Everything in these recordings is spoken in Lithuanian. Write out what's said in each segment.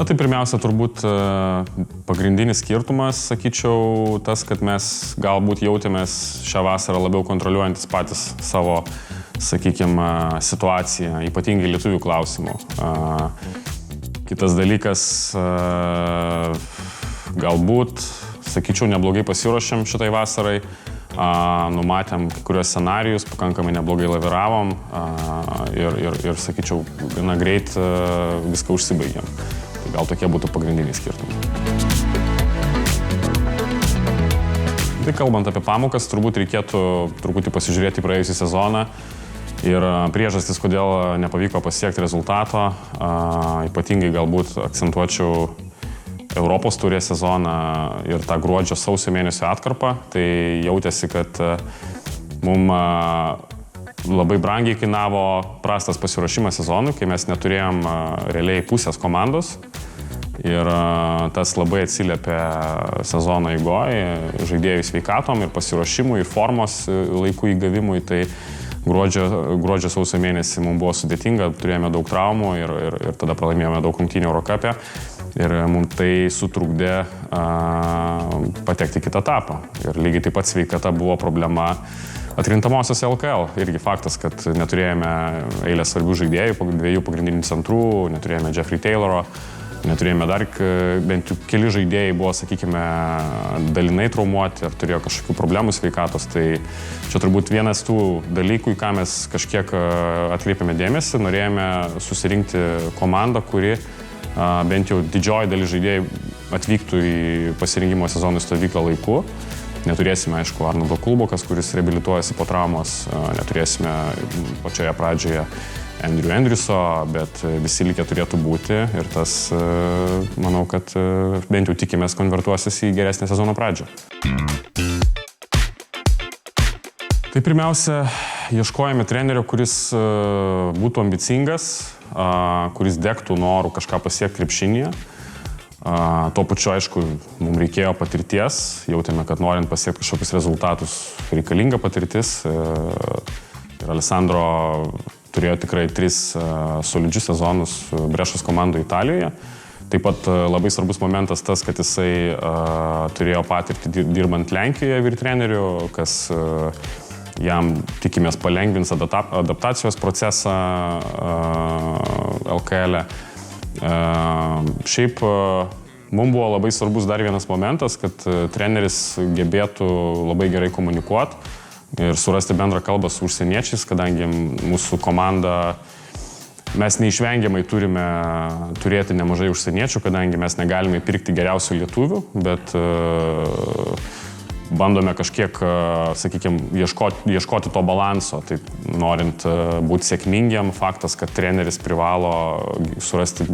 Na tai pirmiausia, turbūt pagrindinis skirtumas, sakyčiau, tas, kad mes galbūt jautėmės šią vasarą labiau kontroliuojantis patys savo, sakykime, situaciją, ypatingai lietuvių klausimų. Kitas dalykas, galbūt, sakyčiau, neblogai pasiruošėm šitai vasarai, numatėm kai kurios scenarijus, pakankamai neblogai laviravom ir sakyčiau, gana greit viską užsibaigėm. Tai gal tokie būtų pagrindiniai skirtumai. Tai kalbant apie pamokas, turbūt reikėtų truputį pasižiūrėti praėjusį sezoną ir priežastis, kodėl nepavyko pasiekti rezultato, ypatingai galbūt akcentuočiau Europos taurės sezoną ir tą gruodžio sausio mėnesio atkarpą, tai jautėsi, kad mums labai brangiai kainavo prastas pasiruošimas sezonui, kai mes neturėjom realiai pusės komandos ir tas labai atsiliepė sezono eigoje, žaidėjų sveikatom ir pasiruošimui ir formos laikų įgavimui, tai gruodžio sausio mėnesį mums buvo sudėtinga, turėjome daug traumų ir tada pralaimėjome daug rungtynių Eurocape. Ir mums tai sutrukdė patekti kitą etapą. Ir lygiai taip pat sveikata buvo problema atkrintamosios LKL. Irgi faktas, kad neturėjome eilės svarbių žaidėjų, dviejų pagrindinių centrų, neturėjome Jeffrey Tayloro, neturėjome dar, bent jau keli žaidėjai buvo, sakykime, dalinai traumuoti ar turėjo kažkokių problemų sveikatos. Tai čia turbūt vienas tų dalykų, į ką mes kažkiek atkreipėme dėmesį, norėjome susirinkti komandą, kuri bent jau didžioji dalis žaidėjų atvyktų į pasirinkimo sezono stovyklą laiku. Neturėsime, aišku, Arnoldo Kulbokas, kuris reabilituojasi po traumos, neturėsime pačioje pradžioje Andrew Andriuso, bet visi likę turėtų būti ir tas, manau, kad bent jau tikimės konvertuosis į geresnę sezono pradžią. Tai pirmiausia, ieškojame trenerio, kuris būtų ambicingas, kuris degtų norų kažką pasiekti krepšinėje. Tuo pačiu, aišku, mums reikėjo patirties, jautėme, kad norint pasiekti kažkokius rezultatus reikalinga patirtis. Ir Alessandro turėjo tikrai 3 solidžius sezonus Brešos komandoje Italijoje. Taip pat labai svarbus momentas tas, kad jisai turėjo patirtį dirbant Lenkijoje vyr treneriu, kas jam tikimės palengvins adaptacijos procesą LKL. Šiaip mums buvo labai svarbus dar vienas momentas, kad treneris gebėtų labai gerai komunikuoti ir surasti bendrą kalbą su užsieniečiais, kadangi mūsų komanda, mes neišvengiamai turime turėti nemažai užsieniečių, kadangi mes negalime pirkti geriausių lietuvių, bet bandome kažkiek, sakykime, ieškoti to balanso. Tai norint būti sėkmingiam, faktas, kad treneris privalo surasti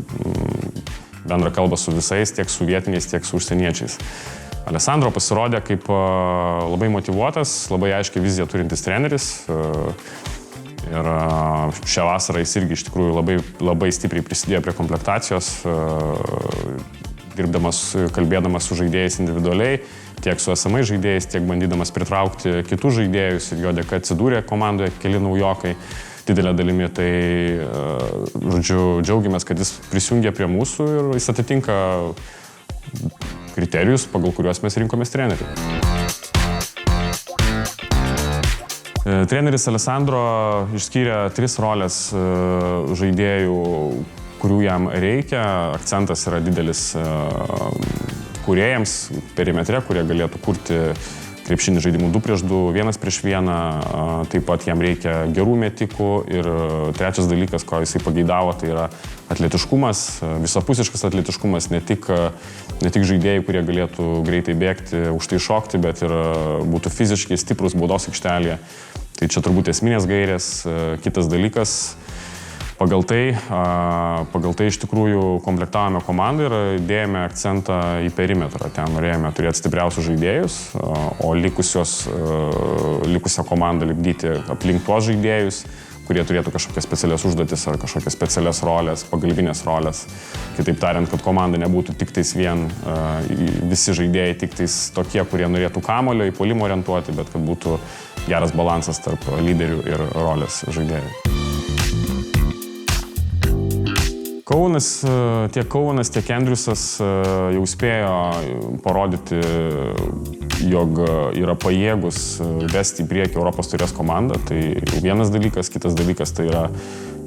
bendrą kalbą su visais, tiek su vietiniais, tiek su užsieniečiais. Alessandro pasirodė kaip labai motyvuotas, labai aiškiai viziją turintis treneris. Ir šią vasarą jis irgi iš tikrųjų labai stipriai prisidėjo prie komplektacijos, kalbėdamas su žaidėjais individualiai, tiek su esamais žaidėjais, tiek bandydamas pritraukti kitus žaidėjus ir jo dėka atsidūrė komandoje keli naujokai didelė dalimi. Tai, žodžiu, džiaugiamės, kad jis prisijungė prie mūsų ir jis atitinka kriterijus, pagal kuriuos mes rinkomės trenerių. Treneris Alessandro išskyrė 3 rolės žaidėjų, kurių jam reikia. Akcentas yra didelis kūrėjams perimetre, kurie galėtų kurti krepšinį žaidimų 2-2, 1-1. Taip pat jam reikia gerų metikų. Ir trečias dalykas, ko jisai pageidavo, tai yra atletiškumas, visapusiškas atletiškumas, ne tik žaidėjai, kurie galėtų greitai bėgti, už tai šokti, bet ir būtų fiziškai stiprus baudos aikštelėje. Tai čia turbūt esminės gairės. Kitas dalykas, pagal tai iš tikrųjų komplektavome komandą ir dėjome akcentą į perimetrą. Ten norėjome turėti stipriausius žaidėjus, o likusią komandą lipdyti aplink tuos žaidėjus, kurie turėtų kažkokias specialias užduotis ar kažkokias specialias rolės, pagalbinės rolės. Kitaip tariant, kad komanda nebūtų tik tais visi žaidėjai tik tais tokie, kurie norėtų kamuolio į puolimą orientuoti, bet kad būtų geras balansas tarp lyderių ir rolės žaidėjų. Tiek Kaunas, tiek Andriusas jau spėjo parodyti, jog yra pajėgus vesti į priekį Europos taurės komandą. Tai vienas dalykas, kitas dalykas tai yra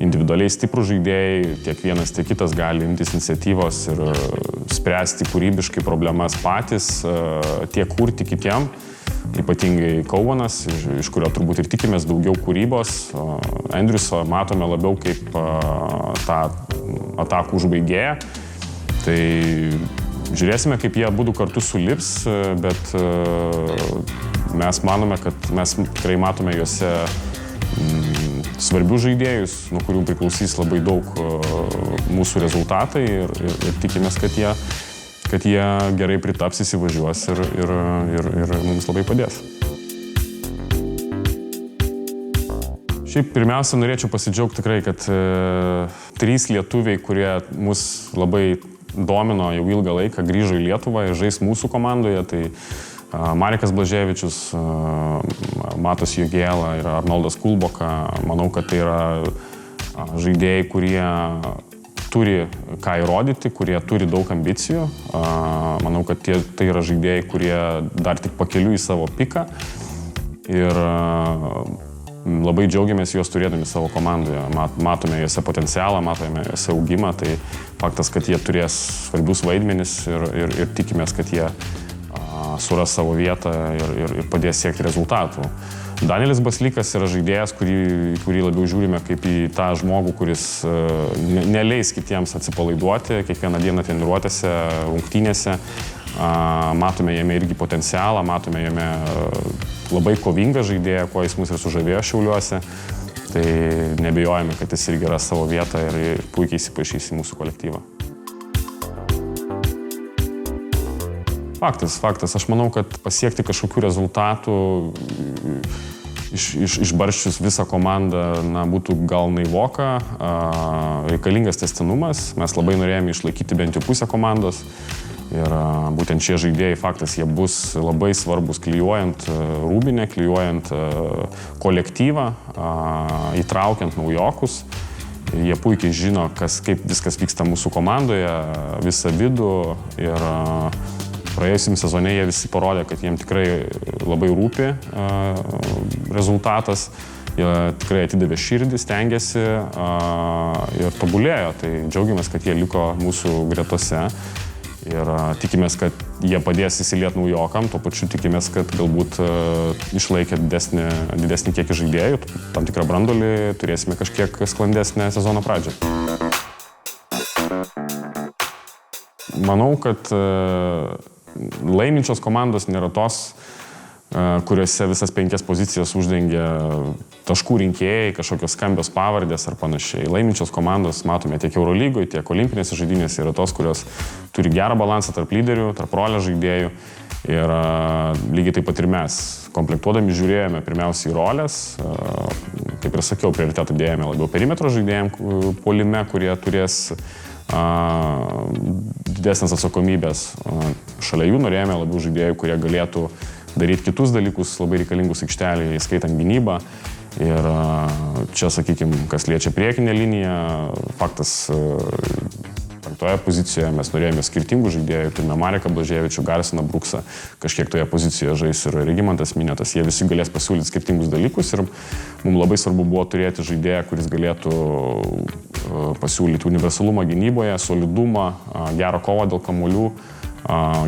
individualiai stiprų žaidėjai, tiek vienas, tiek kitas gali imtis iniciatyvos ir spręsti kūrybiškai problemas patys, tiek kurti kitiem. Ypatingai Kaunas, iš kurio turbūt ir tikimės daugiau kūrybos. Andriuso matome labiau kaip tą atakų užbaigėją. Tai žiūrėsime, kaip jie abudu kartu sulips, bet mes manome, kad mes tikrai matome juose svarbių žaidėjus, nuo kurių priklausys labai daug mūsų rezultatai ir tikimės, kad jie gerai pritaps, įsivažiuos ir mums labai padės. Šiaip pirmiausia, norėčiau pasidžiaugti tikrai, kad 3 lietuviai, kurie mus labai domino jau ilgą laiką, grįžo į Lietuvą ir žais mūsų komandoje. Tai Marekas Blaževičius, Matas Jogėla ir Arnoldas Kulboka. Manau, kad tai yra žaidėjai, kurie turi ką įrodyti, kurie turi daug ambicijų. Manau, kad tai yra žaidėjai, kurie dar tik pakeliui į savo piką. Ir labai džiaugiamės juos turėdami savo komandoje. Matome juose potencialą, matome juose augimą. Tai faktas, kad jie turės svarbius vaidmenis ir tikimės, kad jie suras savo vietą ir padės siekti rezultatų. Danielis Baslykas yra žaidėjas, kurį labiau žiūrime kaip į tą žmogų, kuris neleis kitiems atsipalaiduoti kiekvieną dieną treniruotėse, rungtynėse. Matome jame irgi potencialą, matome jame labai kovingą žaidėją, kuo jis mus ir sužavėjo Šiauliuose. Tai nebejojame, kad jis irgi ras savo vietą ir puikiai įsipaišys į mūsų kolektyvą. Faktas. Aš manau, kad pasiekti kažkokių rezultatų išbarščius visą komandą būtų gal naivoka, reikalingas tęstinumas. Mes labai norėjome išlaikyti bent jau pusę komandos ir būtent šie žaidėjai, faktas, jie bus labai svarbus klijuojant rūbinę, klijuojant kolektyvą, įtraukiant naujokus. Jie puikiai žino, kaip viskas vyksta mūsų komandoje, visą vidų ir praėjusiam sezone jie visi parodė, kad jiems tikrai labai rūpi rezultatas. Jie tikrai atidavė širdį, stengiasi ir tobulėjo. Tai džiaugiamės, kad jie liko mūsų gretose ir tikimės, kad jie padės įsiliet naujokam. Tuo pačiu tikimės, kad galbūt išlaikė didesnį kiekį žaidėjų, tam tikrą brandolį, turėsime kažkiek sklandesnę sezono pradžią. Manau, kad laiminčios komandos nėra tos, kuriuose visas 5 pozicijas uždengia taškų rinkėjai, kažkokios skambios pavardės ar panašiai. Laiminčios komandos matome tiek Eurolygoje, tiek olimpinėse žaidynėse yra tos, kurios turi gerą balansą tarp lyderių, tarp rolės žaidėjų. Ir lygiai taip pat ir mes, komplektuodami, žiūrėjome pirmiausiai į rolės. Kaip ir sakiau, prioritetą dėjome labiau perimetro žaidėjams puolime, kurie turės didesnės atsakomybės. Šalia jų norėjome labiau žaidėjų, kurie galėtų daryti kitus dalykus labai reikalingus aikštelėje, įskaitant gynybą. Ir čia, sakykime, kas liečia priekinę liniją, faktas, 5 pozicijoje mes norėjome skirtingų žaidėjų, turime Mareką Blaževičių, Garsiną Bruksą, kažkiek toje pozicijoje žais ir Regimantas Minėtas. Jie visi galės pasiūlyti skirtingus dalykus ir mums labai svarbu buvo turėti žaidėją, kuris galėtų pasiūlyti universalumą gynyboje, solidumą, gerą kovą dėl kamuolių,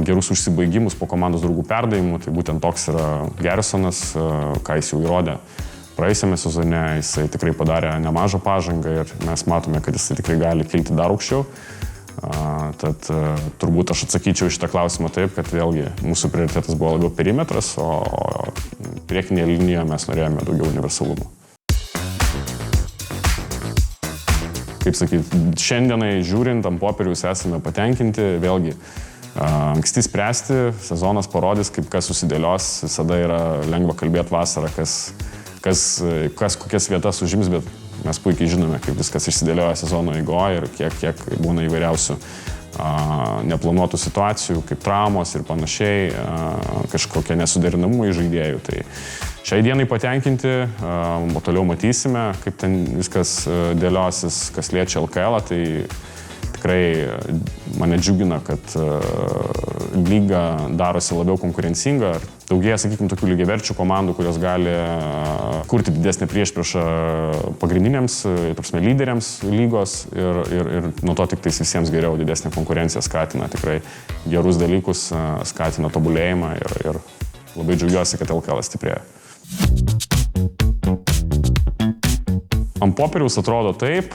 gerus užsibaigimus po komandos draugų perdavimų. Tai būtent toks yra Garsonas, ką jis jau įrodė praėjusiame sezone. Jisai tikrai padarė nemažą pažangą ir mes matome, kad jisai tikrai gali kilti dar aukščiau. Tad turbūt aš atsakyčiau šitą klausimą taip, kad vėlgi mūsų prioritetas buvo labiau perimetras, o priekinėje linijoje mes norėjome daugiau universalumo. Kaip sakyti, šiandienai žiūrint, ant popieriaus esame patenkinti, vėlgi anksti spręsti, sezonas parodys, kaip kas susidėlios, visada yra lengva kalbėti vasarą, kas kokias vietas užims, bet mes puikiai žinome, kaip viskas išsidėlioja sezono eigoje ir kiek būna įvairiausių neplanuotų situacijų, kaip traumos ir panašiai, kažkokie nesuderinamumai žaidėjų. Tai šiai dienai patenkinti, o toliau matysime, kaip ten viskas dėliosis, kas liečia LKL, tai tikrai mane džiugina, kad lyga darosi labiau konkurencinga. Daugėja, sakykime, tokių lygiaverčių komandų, kurios gali kurti didesnį priešpriešą pagrindiniams, lyderiams lygos ir nuo to tik tais visiems geriau, didesnė konkurencija skatina tikrai gerus dalykus, skatina tobulėjimą ir labai džiaugiuosi, kad LKL stiprėja. Ant popieriaus atrodo taip,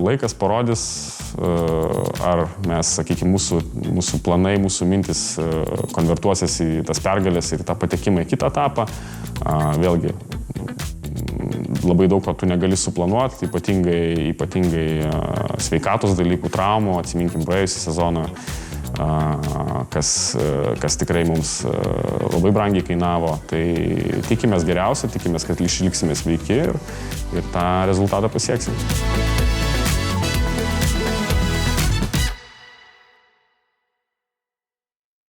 laikas parodys, ar mes, sakykime, mūsų planai, mūsų mintis konvertuosis į tas pergalės ir tą patekimą į kitą etapą. Vėlgi, labai daug ko tu negali suplanuoti, ypatingai sveikatos dalykų, traumų, atsiminkim praėjusią sezoną, kas tikrai mums labai brangiai kainavo. Tai tikimės geriausio, tikimės, kad išliksime sveiki ir tą rezultatą pasieksim.